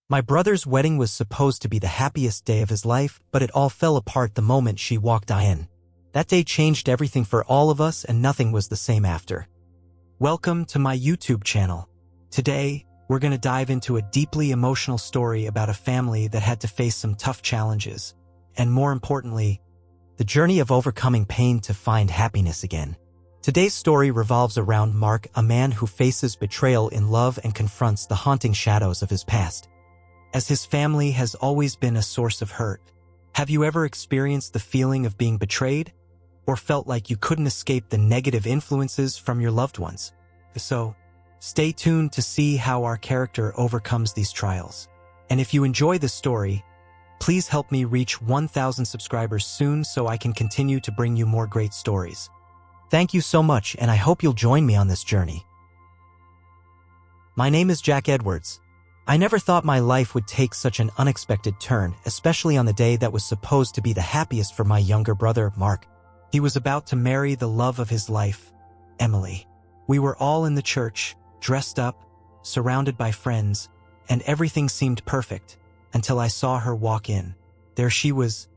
My brother's wedding was supposed to be the happiest day of his life, but it all fell apart the moment she walked in. That day changed everything for all of us, and nothing was the same after. Welcome to my YouTube channel. Today, we're going to dive into a deeply emotional story about a family that had to face some tough challenges, and more importantly, the journey of overcoming pain to find happiness again. Today's story revolves around Mark, a man who faces betrayal in love and confronts the haunting shadows of his past. As his family has always been a source of hurt, have you ever experienced the feeling of being betrayed? Or felt like you couldn't escape the negative influences from your loved ones? So, stay tuned to see how our character overcomes these trials. And if you enjoy this story, please help me reach 1,000 subscribers soon so I can continue to bring you more great stories. Thank you so much, and I hope you'll join me on this journey. My name is Jack Edwards. I never thought my life would take such an unexpected turn, especially on the day that was supposed to be the happiest for my younger brother, Mark. He was about to marry the love of his life, Emily. We were all in the church, dressed up, surrounded by friends, and everything seemed perfect until I saw her walk in. There she was,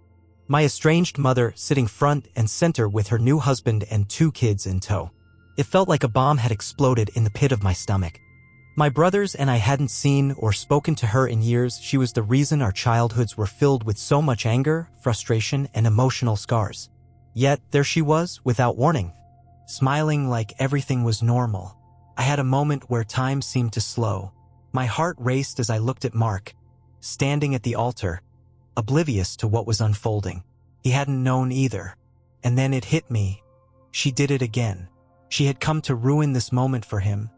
my estranged mother, sitting front and center with her new husband and 2 kids in tow. It felt like a bomb had exploded in the pit of my stomach. My brothers and I hadn't seen or spoken to her in years. She was the reason our childhoods were filled with so much anger, frustration, and emotional scars. Yet, there she was, without warning, smiling like everything was normal. I had a moment where time seemed to slow. My heart raced as I looked at Mark, standing at the altar, oblivious to what was unfolding. He hadn't known either. And then it hit me. She did it again. She had come to ruin this moment for him,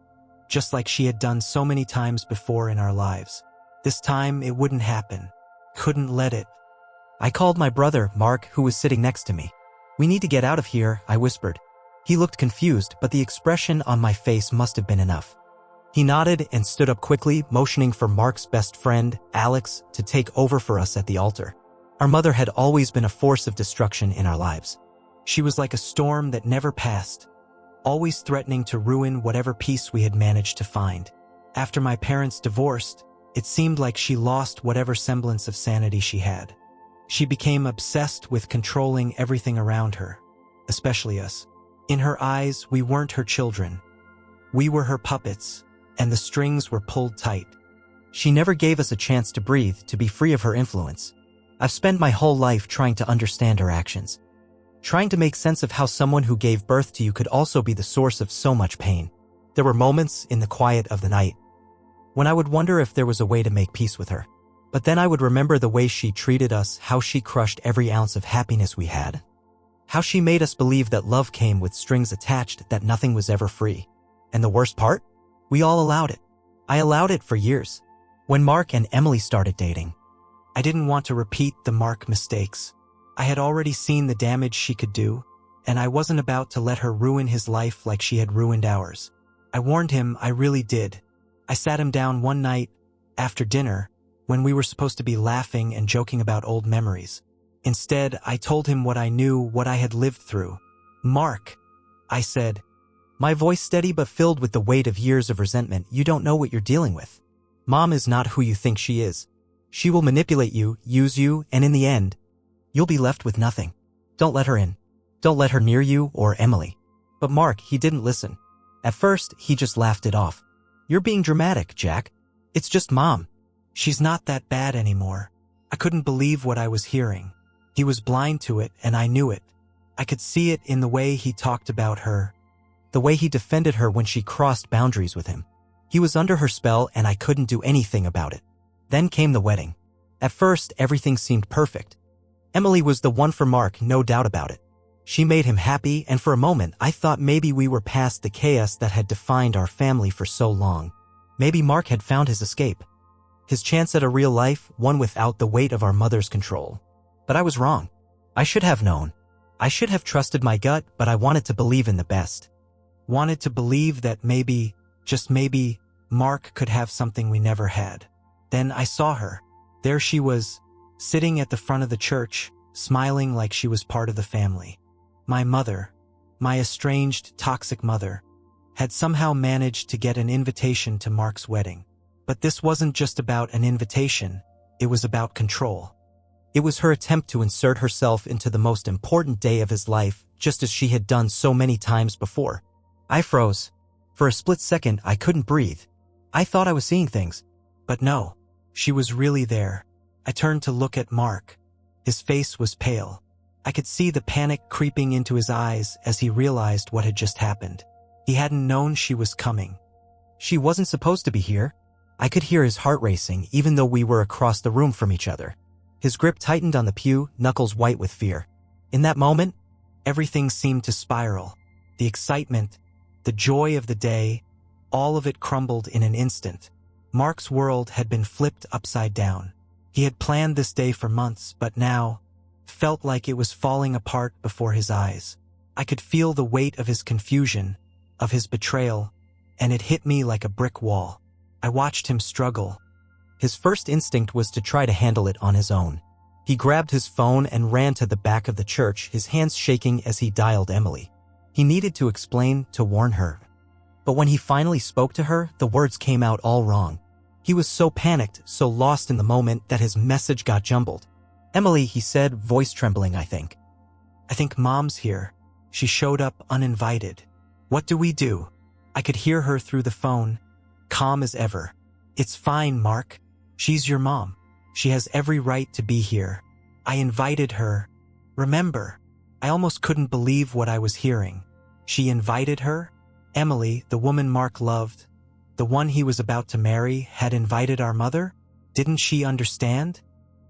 just like she had done so many times before in our lives. This time, it wouldn't happen. Couldn't let it. I called my brother, Mark, who was sitting next to me. "We need to get out of here," I whispered. He looked confused, but the expression on my face must have been enough. He nodded and stood up quickly, motioning for Mark's best friend, Alex, to take over for us at the altar. Our mother had always been a force of destruction in our lives. She was like a storm that never passed, always threatening to ruin whatever peace we had managed to find. After my parents divorced, it seemed like she lost whatever semblance of sanity she had. She became obsessed with controlling everything around her, especially us. In her eyes, we weren't her children. We were her puppets, and the strings were pulled tight. She never gave us a chance to breathe, to be free of her influence. I've spent my whole life trying to understand her actions, trying to make sense of how someone who gave birth to you could also be the source of so much pain. There were moments in the quiet of the night when I would wonder if there was a way to make peace with her. But then I would remember the way she treated us, how she crushed every ounce of happiness we had, how she made us believe that love came with strings attached, that nothing was ever free. And the worst part? We all allowed it. I allowed it for years. When Mark and Emily started dating, I didn't want to repeat the Mark mistakes. I had already seen the damage she could do, and I wasn't about to let her ruin his life like she had ruined ours. I warned him, I really did. I sat him down one night, after dinner, when we were supposed to be laughing and joking about old memories. Instead, I told him what I knew, what I had lived through. "Mark," I said, my voice steady but filled with the weight of years of resentment, "you don't know what you're dealing with. Mom is not who you think she is. She will manipulate you, use you, and in the end, you'll be left with nothing. Don't let her in. Don't let her near you or Emily." But Mark, he didn't listen. At first, he just laughed it off. "You're being dramatic, Jack. It's just Mom. She's not that bad anymore." I couldn't believe what I was hearing. He was blind to it, and I knew it. I could see it in the way he talked about her, the way he defended her when she crossed boundaries with him. He was under her spell, and I couldn't do anything about it. Then came the wedding. At first, everything seemed perfect. Emily was the one for Mark, no doubt about it. She made him happy, and for a moment, I thought maybe we were past the chaos that had defined our family for so long. Maybe Mark had found his escape, his chance at a real life, one without the weight of our mother's control. But I was wrong. I should have known. I should have trusted my gut, but I wanted to believe in the best. Wanted to believe that maybe, just maybe, Mark could have something we never had. Then I saw her. There she was, sitting at the front of the church, smiling like she was part of the family. My mother, my estranged, toxic mother, had somehow managed to get an invitation to Mark's wedding. But this wasn't just about an invitation, it was about control. It was her attempt to insert herself into the most important day of his life, just as she had done so many times before. I froze. For a split second, I couldn't breathe. I thought I was seeing things. But no, she was really there. I turned to look at Mark. His face was pale. I could see the panic creeping into his eyes as he realized what had just happened. He hadn't known she was coming. She wasn't supposed to be here. I could hear his heart racing even though we were across the room from each other. His grip tightened on the pew, knuckles white with fear. In that moment, everything seemed to spiral. The excitement, the joy of the day, all of it crumbled in an instant. Mark's world had been flipped upside down. He had planned this day for months, but now felt like it was falling apart before his eyes. I could feel the weight of his confusion, of his betrayal, and it hit me like a brick wall. I watched him struggle. His first instinct was to try to handle it on his own. He grabbed his phone and ran to the back of the church, his hands shaking as he dialed Emily. He needed to explain, to warn her. But when he finally spoke to her, the words came out all wrong. He was so panicked, so lost in the moment that his message got jumbled. "Emily," he said, voice trembling, I think Mom's here. She showed up uninvited. What do we do?" I could hear her through the phone, calm as ever. "It's fine, Mark. She's your mom. She has every right to be here. I invited her. Remember?" I almost couldn't believe what I was hearing. She invited her? Emily, the woman Mark loved, the one he was about to marry, had invited our mother? Didn't she understand?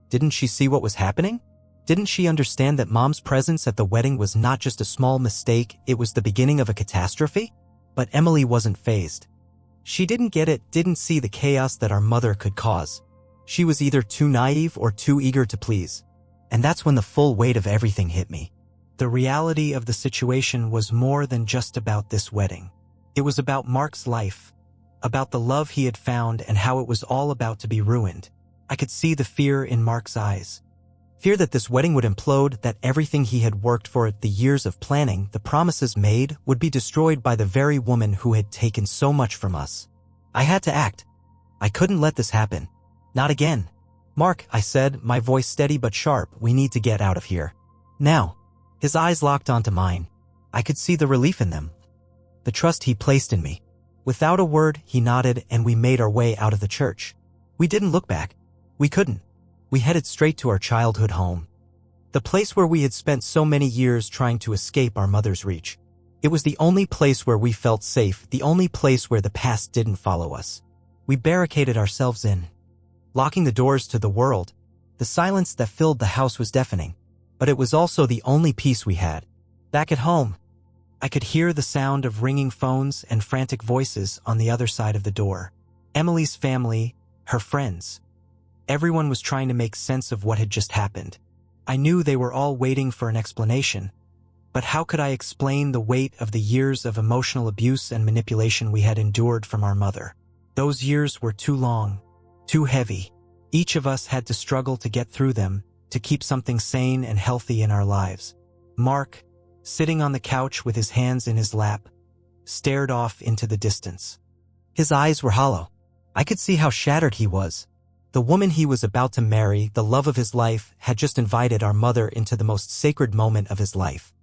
Didn't she see what was happening? Didn't she understand that Mom's presence at the wedding was not just a small mistake, it was the beginning of a catastrophe? But Emily wasn't fazed. She didn't get it, didn't see the chaos that our mother could cause. She was either too naive or too eager to please. And that's when the full weight of everything hit me. The reality of the situation was more than just about this wedding. It was about Mark's life, about the love he had found and how it was all about to be ruined. I could see the fear in Mark's eyes. Fear that this wedding would implode, that everything he had worked for, the years of planning, the promises made, would be destroyed by the very woman who had taken so much from us. I had to act. I couldn't let this happen. Not again. "Mark," I said, my voice steady but sharp, "we need to get out of here. Now." His eyes locked onto mine. I could see the relief in them, the trust he placed in me. Without a word, he nodded and we made our way out of the church. We didn't look back. We couldn't. We headed straight to our childhood home. The place where we had spent so many years trying to escape our mother's reach. It was the only place where we felt safe, the only place where the past didn't follow us. We barricaded ourselves in, locking the doors to the world. The silence that filled the house was deafening. But it was also the only peace we had. Back at home, I could hear the sound of ringing phones and frantic voices on the other side of the door. Emily's family, her friends. Everyone was trying to make sense of what had just happened. I knew they were all waiting for an explanation. But how could I explain the weight of the years of emotional abuse and manipulation we had endured from our mother? Those years were too long, too heavy. Each of us had to struggle to get through them, to keep something sane and healthy in our lives. Mark, sitting on the couch with his hands in his lap, stared off into the distance. His eyes were hollow. I could see how shattered he was. The woman he was about to marry, the love of his life, had just invited our mother into the most sacred moment of his life.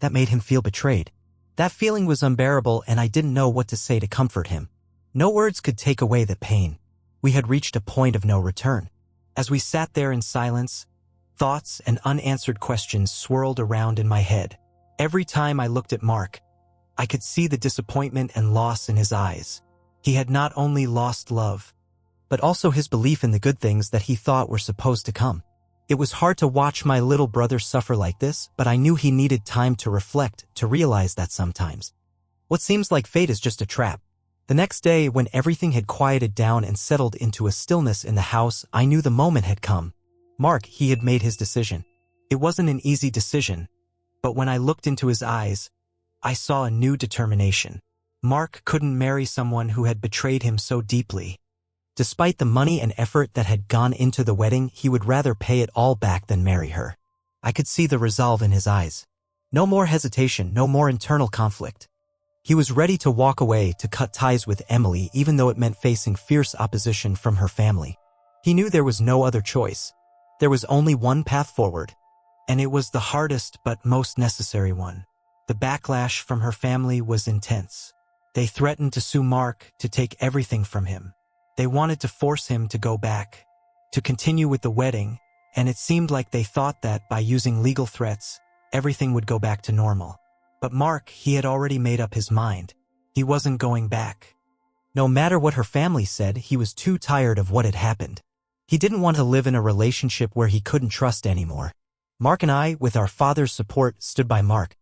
That made him feel betrayed. That feeling was unbearable and I didn't know what to say to comfort him. No words could take away the pain. We had reached a point of no return. As we sat there in silence, thoughts and unanswered questions swirled around in my head. Every time I looked at Mark, I could see the disappointment and loss in his eyes. He had not only lost love, but also his belief in the good things that he thought were supposed to come. It was hard to watch my little brother suffer like this, but I knew he needed time to reflect, to realize that sometimes what seems like fate is just a trap. The next day, when everything had quieted down and settled into a stillness in the house, I knew the moment had come. Mark, he had made his decision. It wasn't an easy decision, but when I looked into his eyes, I saw a new determination. Mark couldn't marry someone who had betrayed him so deeply. Despite the money and effort that had gone into the wedding, he would rather pay it all back than marry her. I could see the resolve in his eyes. No more hesitation, no more internal conflict. He was ready to walk away to cut ties with Emily even though it meant facing fierce opposition from her family. He knew there was no other choice. There was only one path forward, and it was the hardest but most necessary one. The backlash from her family was intense. They threatened to sue Mark to take everything from him. They wanted to force him to go back, to continue with the wedding, and it seemed like they thought that by using legal threats, everything would go back to normal. But Mark, he had already made up his mind. He wasn't going back. No matter what her family said, he was too tired of what had happened. He didn't want to live in a relationship where he couldn't trust anymore. Mark and I, with our father's support, stood by Mark.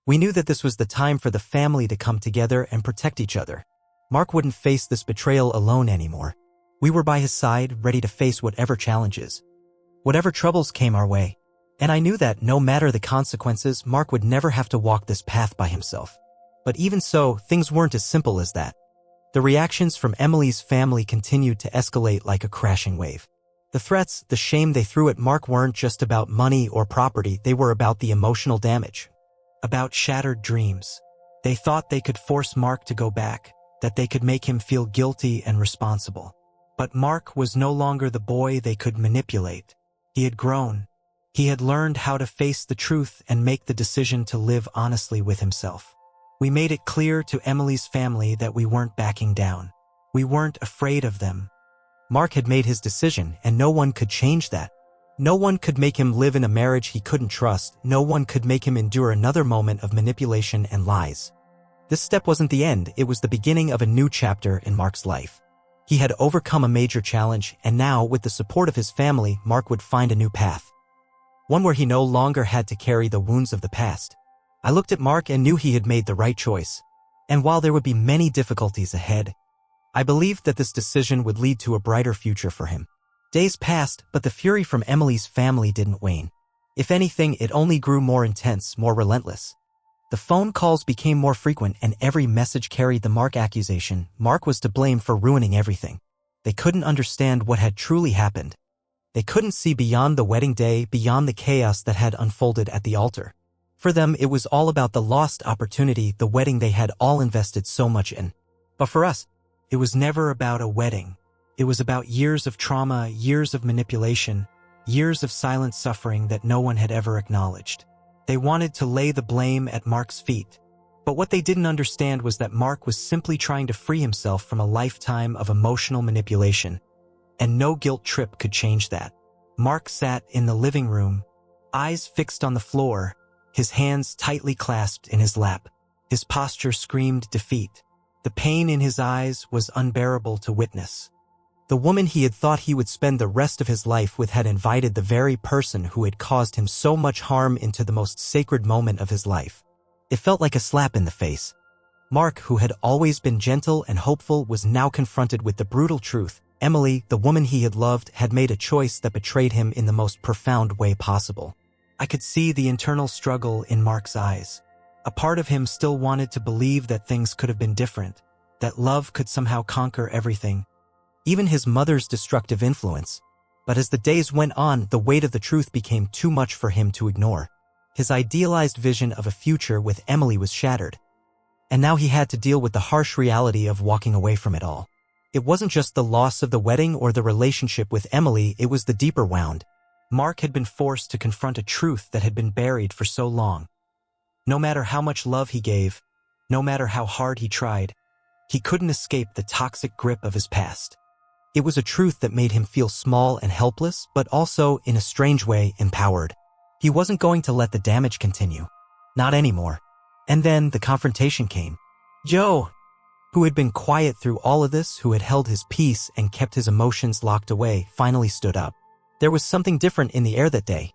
We knew that this was the time for the family to come together and protect each other. Mark wouldn't face this betrayal alone anymore. We were by his side, ready to face whatever challenges, whatever troubles came our way. And I knew that, no matter the consequences, Mark would never have to walk this path by himself. But even so, things weren't as simple as that. The reactions from Emily's family continued to escalate like a crashing wave. The threats, the shame they threw at Mark weren't just about money or property, they were about the emotional damage, about shattered dreams. They thought they could force Mark to go back, that they could make him feel guilty and responsible. But Mark was no longer the boy they could manipulate. He had grown. He had learned how to face the truth and make the decision to live honestly with himself. We made it clear to Emily's family that we weren't backing down. We weren't afraid of them. Mark had made his decision, and no one could change that. No one could make him live in a marriage he couldn't trust. No one could make him endure another moment of manipulation and lies. This step wasn't the end, it was the beginning of a new chapter in Mark's life. He had overcome a major challenge, and now, with the support of his family, Mark would find a new path. One where he no longer had to carry the wounds of the past. I looked at Mark and knew he had made the right choice. And while there would be many difficulties ahead, I believed that this decision would lead to a brighter future for him. Days passed, but the fury from Emily's family didn't wane. If anything, it only grew more intense, more relentless. The phone calls became more frequent, and every message carried the Mark accusation. Mark was to blame for ruining everything. They couldn't understand what had truly happened. They couldn't see beyond the wedding day, beyond the chaos that had unfolded at the altar. For them, it was all about the lost opportunity, the wedding they had all invested so much in. But for us, it was never about a wedding. It was about years of trauma, years of manipulation, years of silent suffering that no one had ever acknowledged. They wanted to lay the blame at Mark's feet. But what they didn't understand was that Mark was simply trying to free himself from a lifetime of emotional manipulation. And no guilt trip could change that. Mark sat in the living room, eyes fixed on the floor, his hands tightly clasped in his lap. His posture screamed defeat. The pain in his eyes was unbearable to witness. The woman he had thought he would spend the rest of his life with had invited the very person who had caused him so much harm into the most sacred moment of his life. It felt like a slap in the face. Mark, who had always been gentle and hopeful, was now confronted with the brutal truth. Emily, the woman he had loved, had made a choice that betrayed him in the most profound way possible. I could see the internal struggle in Mark's eyes. A part of him still wanted to believe that things could have been different, that love could somehow conquer everything, even his mother's destructive influence. But as the days went on, the weight of the truth became too much for him to ignore. His idealized vision of a future with Emily was shattered. And now he had to deal with the harsh reality of walking away from it all. It wasn't just the loss of the wedding or the relationship with Emily, it was the deeper wound. Mark had been forced to confront a truth that had been buried for so long. No matter how much love he gave, no matter how hard he tried, he couldn't escape the toxic grip of his past. It was a truth that made him feel small and helpless, but also, in a strange way, empowered. He wasn't going to let the damage continue. Not anymore. And then the confrontation came. Joe, who had been quiet through all of this, who had held his peace and kept his emotions locked away, finally stood up. There was something different in the air that day.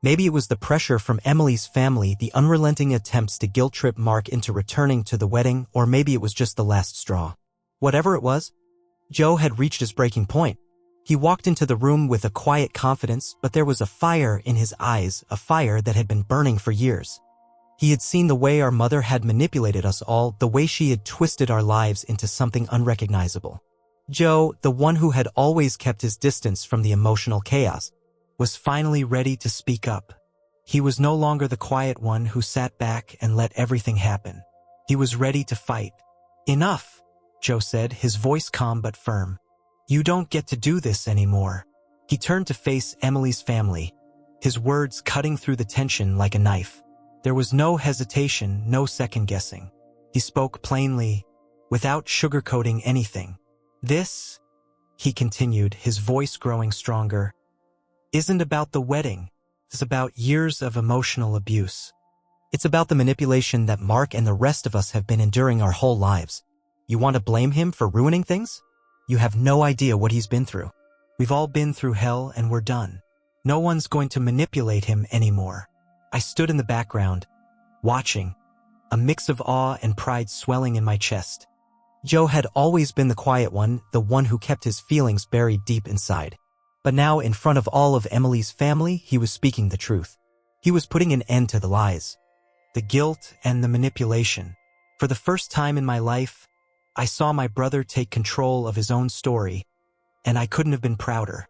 Maybe it was the pressure from Emily's family, the unrelenting attempts to guilt-trip Mark into returning to the wedding, or maybe it was just the last straw. Whatever it was, Joe had reached his breaking point. He walked into the room with a quiet confidence, but there was a fire in his eyes, a fire that had been burning for years. He had seen the way our mother had manipulated us all, the way she had twisted our lives into something unrecognizable. Joe, the one who had always kept his distance from the emotional chaos, was finally ready to speak up. He was no longer the quiet one who sat back and let everything happen. He was ready to fight. "Enough," Joe said, his voice calm but firm. "You don't get to do this anymore." He turned to face Emily's family, his words cutting through the tension like a knife. There was no hesitation, no second-guessing. He spoke plainly, without sugarcoating anything. "This," he continued, his voice growing stronger, "isn't about the wedding. It's about years of emotional abuse. It's about the manipulation that Mark and the rest of us have been enduring our whole lives. You want to blame him for ruining things? You have no idea what he's been through. We've all been through hell and we're done. No one's going to manipulate him anymore." I stood in the background, watching, a mix of awe and pride swelling in my chest. Joe had always been the quiet one, the one who kept his feelings buried deep inside. But now, in front of all of Emily's family, he was speaking the truth. He was putting an end to the lies, the guilt, and the manipulation. For the first time in my life, I saw my brother take control of his own story, and I couldn't have been prouder.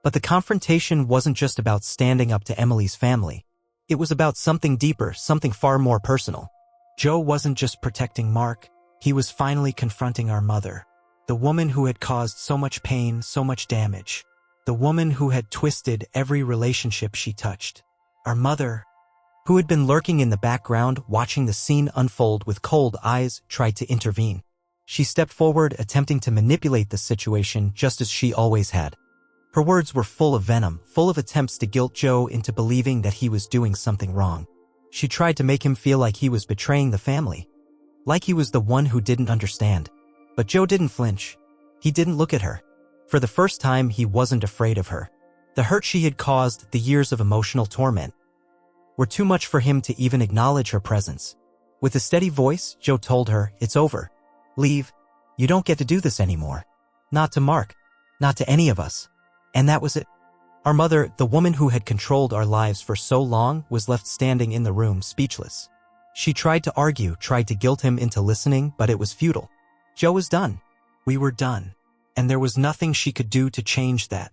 But the confrontation wasn't just about standing up to Emily's family. It was about something deeper, something far more personal. Joe wasn't just protecting Mark, he was finally confronting our mother. The woman who had caused so much pain, so much damage. The woman who had twisted every relationship she touched. Our mother, who had been lurking in the background, watching the scene unfold with cold eyes, tried to intervene. She stepped forward, attempting to manipulate the situation just as she always had. Her words were full of venom, full of attempts to guilt Joe into believing that he was doing something wrong. She tried to make him feel like he was betraying the family, like he was the one who didn't understand. But Joe didn't flinch. He didn't look at her. For the first time, he wasn't afraid of her. The hurt she had caused, the years of emotional torment, were too much for him to even acknowledge her presence. With a steady voice, Joe told her, "It's over. Leave. You don't get to do this anymore. Not to Mark. Not to any of us." And that was it. Our mother, the woman who had controlled our lives for so long, was left standing in the room, speechless. She tried to argue, tried to guilt him into listening, but it was futile. Joe was done. We were done. And there was nothing she could do to change that.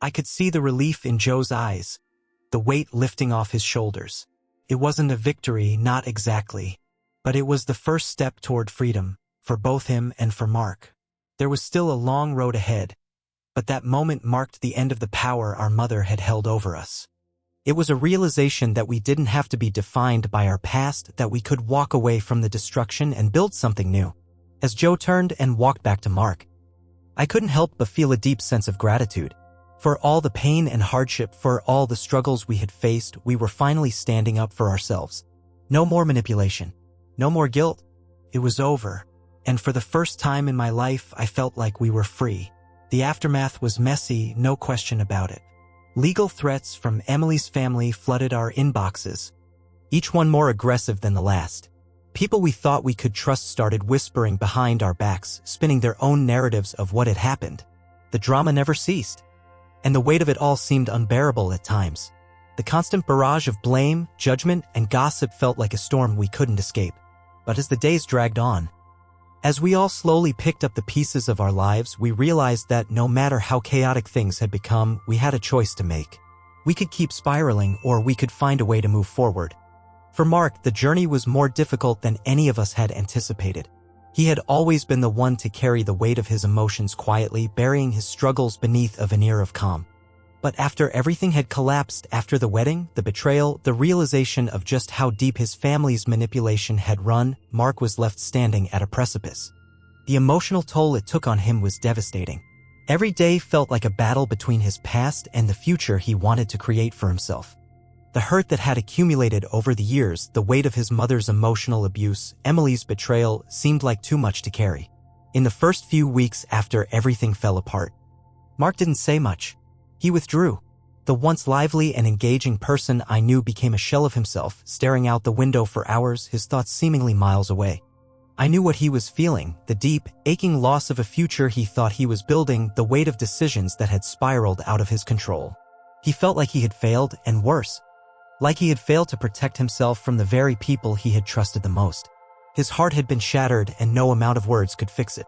I could see the relief in Joe's eyes, the weight lifting off his shoulders. It wasn't a victory, not exactly. But it was the first step toward freedom, for both him and for Mark. There was still a long road ahead, but that moment marked the end of the power our mother had held over us. It was a realization that we didn't have to be defined by our past, that we could walk away from the destruction and build something new. As Joe turned and walked back to Mark, I couldn't help but feel a deep sense of gratitude. For all the pain and hardship, for all the struggles we had faced, we were finally standing up for ourselves. No more manipulation. No more guilt. It was over. And for the first time in my life, I felt like we were free. The aftermath was messy, no question about it. Legal threats from Emily's family flooded our inboxes, each one more aggressive than the last. People we thought we could trust started whispering behind our backs, spinning their own narratives of what had happened. The drama never ceased, and the weight of it all seemed unbearable at times. The constant barrage of blame, judgment, and gossip felt like a storm we couldn't escape. But as the days dragged on, as we all slowly picked up the pieces of our lives, we realized that no matter how chaotic things had become, we had a choice to make. We could keep spiraling, or we could find a way to move forward. For Mark, the journey was more difficult than any of us had anticipated. He had always been the one to carry the weight of his emotions quietly, burying his struggles beneath a veneer of calm. But after everything had collapsed, after the wedding, the betrayal, the realization of just how deep his family's manipulation had run, Mark was left standing at a precipice. The emotional toll it took on him was devastating. Every day felt like a battle between his past and the future he wanted to create for himself. The hurt that had accumulated over the years, the weight of his mother's emotional abuse, Emily's betrayal, seemed like too much to carry. In the first few weeks after everything fell apart, Mark didn't say much. He withdrew. The once lively and engaging person I knew became a shell of himself, staring out the window for hours, his thoughts seemingly miles away. I knew what he was feeling, the deep, aching loss of a future he thought he was building, the weight of decisions that had spiraled out of his control. He felt like he had failed, and worse, like he had failed to protect himself from the very people he had trusted the most. His heart had been shattered, and no amount of words could fix it.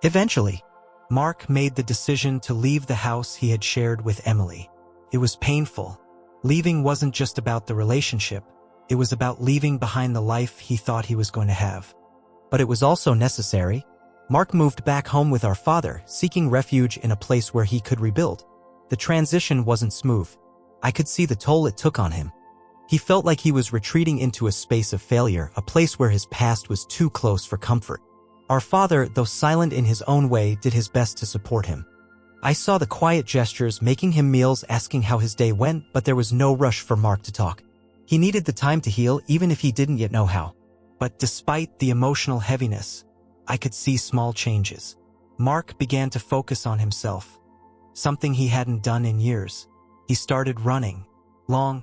Eventually, Mark made the decision to leave the house he had shared with Emily. It was painful. Leaving wasn't just about the relationship. It was about leaving behind the life he thought he was going to have. But it was also necessary. Mark moved back home with our father, seeking refuge in a place where he could rebuild. The transition wasn't smooth. I could see the toll it took on him. He felt like he was retreating into a space of failure, a place where his past was too close for comfort. Our father, though silent in his own way, did his best to support him. I saw the quiet gestures, making him meals, asking how his day went, but there was no rush for Mark to talk. He needed the time to heal, even if he didn't yet know how. But despite the emotional heaviness, I could see small changes. Mark began to focus on himself, something he hadn't done in years. He started running, long,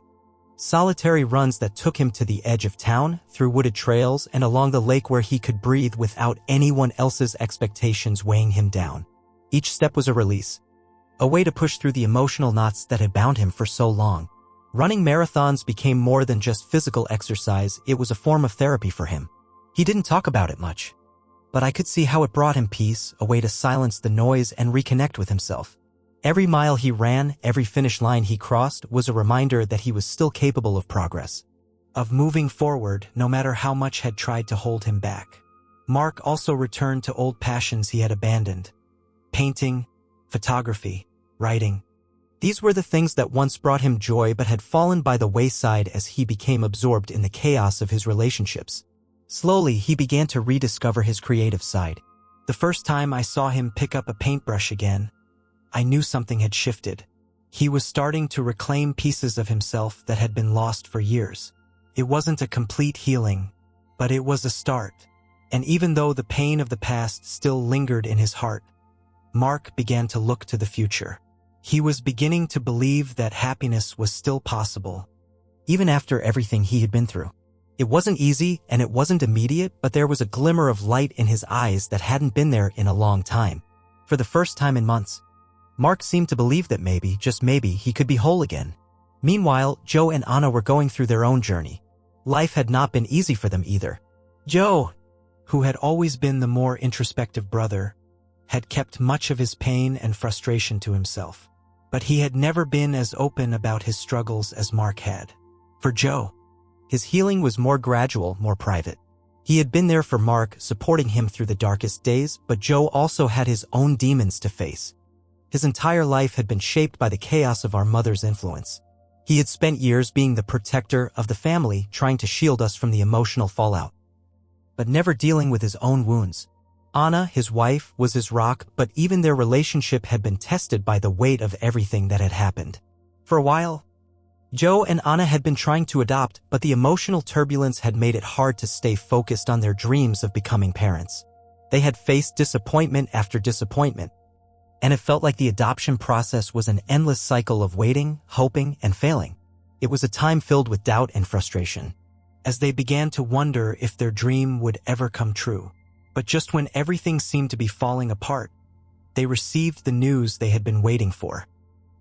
solitary runs that took him to the edge of town, through wooded trails, and along the lake where he could breathe without anyone else's expectations weighing him down. Each step was a release, a way to push through the emotional knots that had bound him for so long. Running marathons became more than just physical exercise, it was a form of therapy for him. He didn't talk about it much, but I could see how it brought him peace, a way to silence the noise and reconnect with himself. Every mile he ran, every finish line he crossed, was a reminder that he was still capable of progress, of moving forward no matter how much had tried to hold him back. Mark also returned to old passions he had abandoned. Painting, photography, writing. These were the things that once brought him joy but had fallen by the wayside as he became absorbed in the chaos of his relationships. Slowly, he began to rediscover his creative side. The first time I saw him pick up a paintbrush again, I knew something had shifted. He was starting to reclaim pieces of himself that had been lost for years. It wasn't a complete healing, but it was a start. And even though the pain of the past still lingered in his heart, Mark began to look to the future. He was beginning to believe that happiness was still possible, even after everything he had been through. It wasn't easy and it wasn't immediate, but there was a glimmer of light in his eyes that hadn't been there in a long time. For the first time in months, Mark seemed to believe that maybe, just maybe, he could be whole again. Meanwhile, Joe and Anna were going through their own journey. Life had not been easy for them either. Joe, who had always been the more introspective brother, had kept much of his pain and frustration to himself. But he had never been as open about his struggles as Mark had. For Joe, his healing was more gradual, more private. He had been there for Mark, supporting him through the darkest days, but Joe also had his own demons to face. His entire life had been shaped by the chaos of our mother's influence. He had spent years being the protector of the family, trying to shield us from the emotional fallout, but never dealing with his own wounds. Anna, his wife, was his rock, but even their relationship had been tested by the weight of everything that had happened. For a while, Joe and Anna had been trying to adopt, but the emotional turbulence had made it hard to stay focused on their dreams of becoming parents. They had faced disappointment after disappointment, and it felt like the adoption process was an endless cycle of waiting, hoping, and failing. It was a time filled with doubt and frustration, as they began to wonder if their dream would ever come true. But just when everything seemed to be falling apart, they received the news they had been waiting for.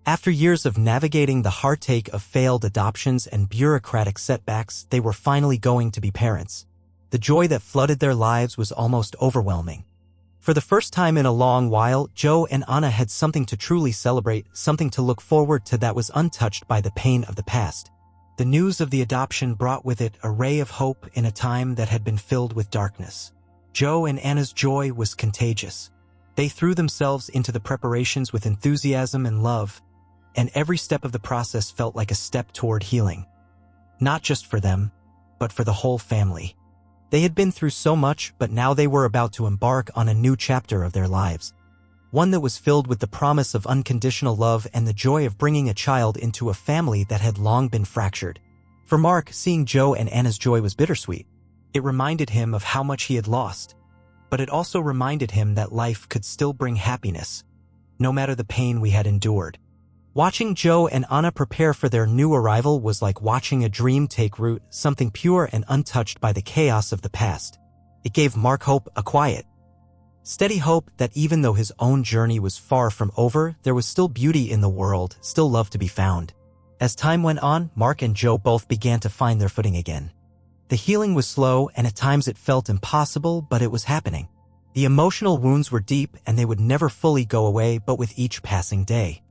After years of navigating the heartache of failed adoptions and bureaucratic setbacks, they were finally going to be parents. The joy that flooded their lives was almost overwhelming. For the first time in a long while, Joe and Anna had something to truly celebrate, something to look forward to that was untouched by the pain of the past. The news of the adoption brought with it a ray of hope in a time that had been filled with darkness. Joe and Anna's joy was contagious. They threw themselves into the preparations with enthusiasm and love, and every step of the process felt like a step toward healing. Not just for them, but for the whole family. They had been through so much, but now they were about to embark on a new chapter of their lives. One that was filled with the promise of unconditional love and the joy of bringing a child into a family that had long been fractured. For Mark, seeing Joe and Anna's joy was bittersweet. It reminded him of how much he had lost, but it also reminded him that life could still bring happiness, no matter the pain we had endured. Watching Joe and Anna prepare for their new arrival was like watching a dream take root, something pure and untouched by the chaos of the past. It gave Mark hope, a quiet, steady hope that even though his own journey was far from over, there was still beauty in the world, still love to be found. As time went on, Mark and Joe both began to find their footing again. The healing was slow, and at times it felt impossible, but it was happening. The emotional wounds were deep, and they would never fully go away, but with each passing day,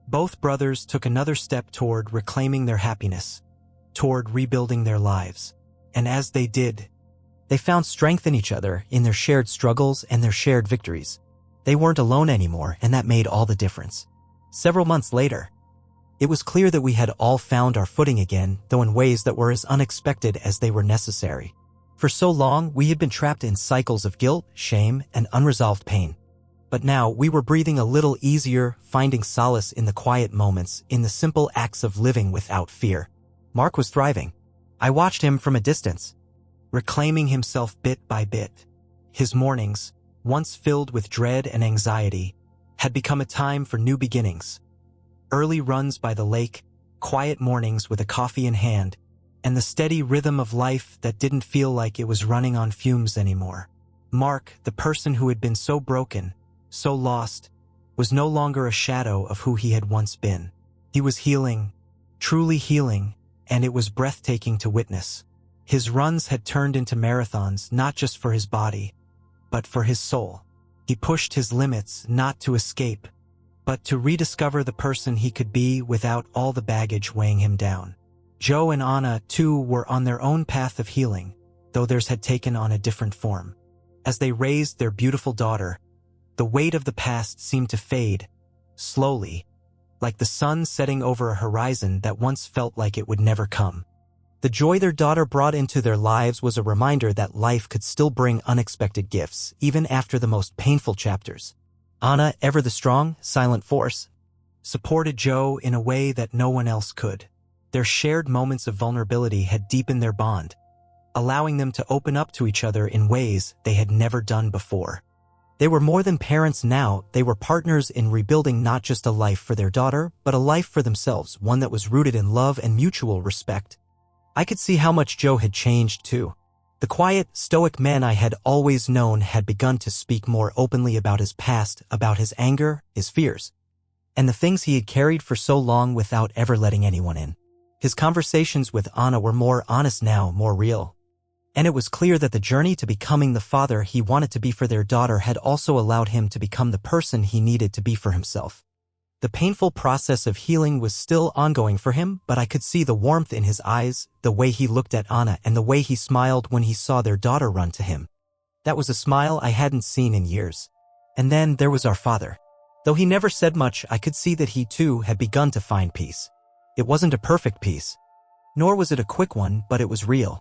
both brothers took another step toward reclaiming their happiness, toward rebuilding their lives. And as they did, They found strength in each other, in their shared struggles and their shared victories. They weren't alone anymore, and that made all the difference. Several months later, it was clear that we had all found our footing again, though in ways that were as unexpected as they were necessary. For so long, we had been trapped in cycles of guilt, shame, and unresolved pain. But now, we were breathing a little easier, finding solace in the quiet moments, in the simple acts of living without fear. Mark was thriving. I watched him from a distance, reclaiming himself bit by bit. His mornings, once filled with dread and anxiety, had become a time for new beginnings. Early runs by the lake, quiet mornings with a coffee in hand, and the steady rhythm of life that didn't feel like it was running on fumes anymore. Mark, the person who had been so broken, so lost, was no longer a shadow of who he had once been. He was healing, truly healing, and it was breathtaking to witness. His runs had turned into marathons not just for his body, but for his soul. He pushed his limits not to escape, but to rediscover the person he could be without all the baggage weighing him down. Joe and Anna, too, were on their own path of healing, though theirs had taken on a different form. As they raised their beautiful daughter, the weight of the past seemed to fade, slowly, like the sun setting over a horizon that once felt like it would never come. The joy their daughter brought into their lives was a reminder that life could still bring unexpected gifts, even after the most painful chapters. Anna, ever the strong, silent force, supported Joe in a way that no one else could. Their shared moments of vulnerability had deepened their bond, allowing them to open up to each other in ways they had never done before. They were more than parents now, they were partners in rebuilding not just a life for their daughter, but a life for themselves, one that was rooted in love and mutual respect. I could see how much Joe had changed, too. The quiet, stoic man I had always known had begun to speak more openly about his past, about his anger, his fears, and the things he had carried for so long without ever letting anyone in. His conversations with Anna were more honest now, more real. And it was clear that the journey to becoming the father he wanted to be for their daughter had also allowed him to become the person he needed to be for himself. The painful process of healing was still ongoing for him, but I could see the warmth in his eyes, the way he looked at Anna, and the way he smiled when he saw their daughter run to him. That was a smile I hadn't seen in years. And then there was our father. Though he never said much, I could see that he too had begun to find peace. It wasn't a perfect peace, nor was it a quick one, but it was real.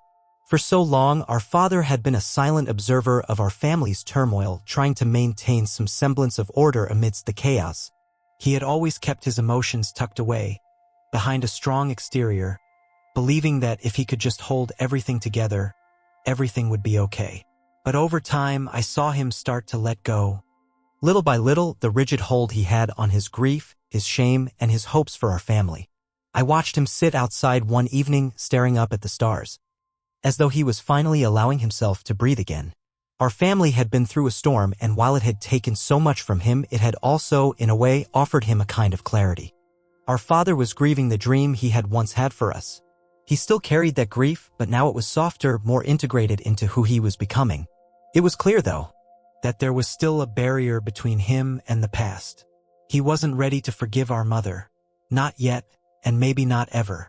For so long, our father had been a silent observer of our family's turmoil, trying to maintain some semblance of order amidst the chaos. He had always kept his emotions tucked away, behind a strong exterior, believing that if he could just hold everything together, everything would be okay. But over time, I saw him start to let go. Little by little, the rigid hold he had on his grief, his shame, and his hopes for our family. I watched him sit outside one evening, staring up at the stars, as though he was finally allowing himself to breathe again. Our family had been through a storm, and while it had taken so much from him, it had also, in a way, offered him a kind of clarity. Our father was grieving the dream he had once had for us. He still carried that grief, but now it was softer, more integrated into who he was becoming. It was clear, though, that there was still a barrier between him and the past. He wasn't ready to forgive our mother. Not yet, and maybe not ever.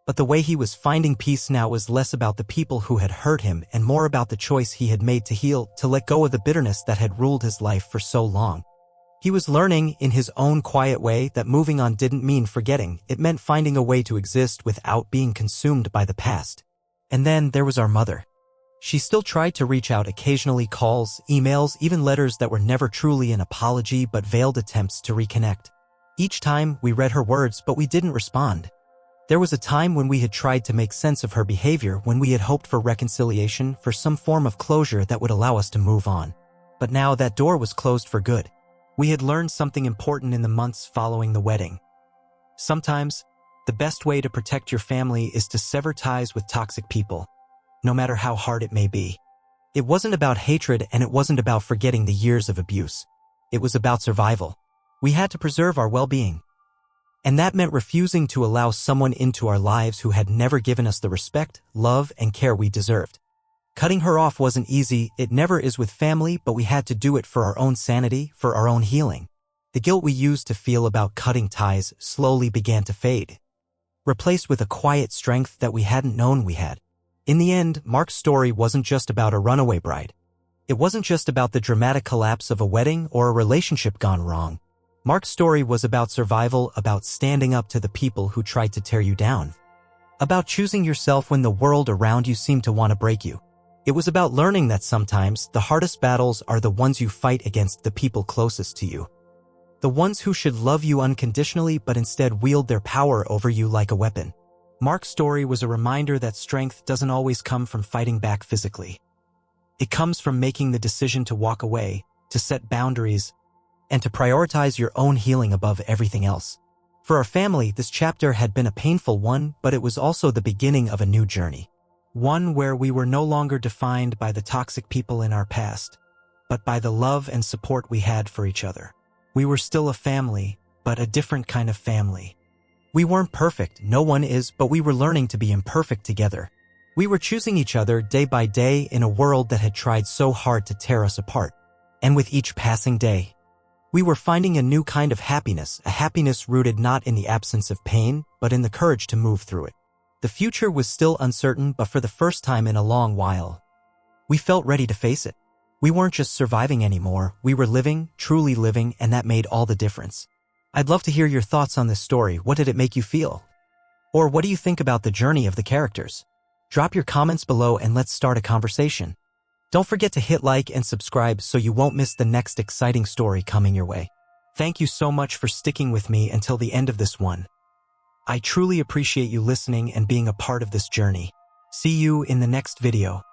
But the way he was finding peace now was less about the people who had hurt him and more about the choice he had made to heal, to let go of the bitterness that had ruled his life for so long. He was learning, in his own quiet way, that moving on didn't mean forgetting. It meant finding a way to exist without being consumed by the past. And then there was our mother. She still tried to reach out occasionally, calls, emails, even letters that were never truly an apology but veiled attempts to reconnect. Each time, we read her words, but we didn't respond. There was a time when we had tried to make sense of her behavior, when we had hoped for reconciliation, for some form of closure that would allow us to move on. But now that door was closed for good. We had learned something important in the months following the wedding. Sometimes, the best way to protect your family is to sever ties with toxic people, no matter how hard it may be. It wasn't about hatred, and it wasn't about forgetting the years of abuse. It was about survival. We had to preserve our well-being. And that meant refusing to allow someone into our lives who had never given us the respect, love, and care we deserved. Cutting her off wasn't easy, it never is with family, but we had to do it for our own sanity, for our own healing. The guilt we used to feel about cutting ties slowly began to fade, replaced with a quiet strength that we hadn't known we had. In the end, Mark's story wasn't just about a runaway bride. It wasn't just about the dramatic collapse of a wedding or a relationship gone wrong. Mark's story was about survival, about standing up to the people who tried to tear you down, about choosing yourself when the world around you seemed to want to break you. It was about learning that sometimes the hardest battles are the ones you fight against the people closest to you. The ones who should love you unconditionally but instead wield their power over you like a weapon. Mark's story was a reminder that strength doesn't always come from fighting back physically. It comes from making the decision to walk away, to set boundaries, and to prioritize your own healing above everything else. For our family, this chapter had been a painful one, but it was also the beginning of a new journey. One where we were no longer defined by the toxic people in our past, but by the love and support we had for each other. We were still a family, but a different kind of family. We weren't perfect, no one is, but we were learning to be imperfect together. We were choosing each other day by day in a world that had tried so hard to tear us apart. And with each passing day, we were finding a new kind of happiness, a happiness rooted not in the absence of pain, but in the courage to move through it. The future was still uncertain, but for the first time in a long while, we felt ready to face it. We weren't just surviving anymore, we were living, truly living, and that made all the difference. I'd love to hear your thoughts on this story. What did it make you feel? Or what do you think about the journey of the characters? Drop your comments below and let's start a conversation. Don't forget to hit like and subscribe so you won't miss the next exciting story coming your way. Thank you so much for sticking with me until the end of this one. I truly appreciate you listening and being a part of this journey. See you in the next video.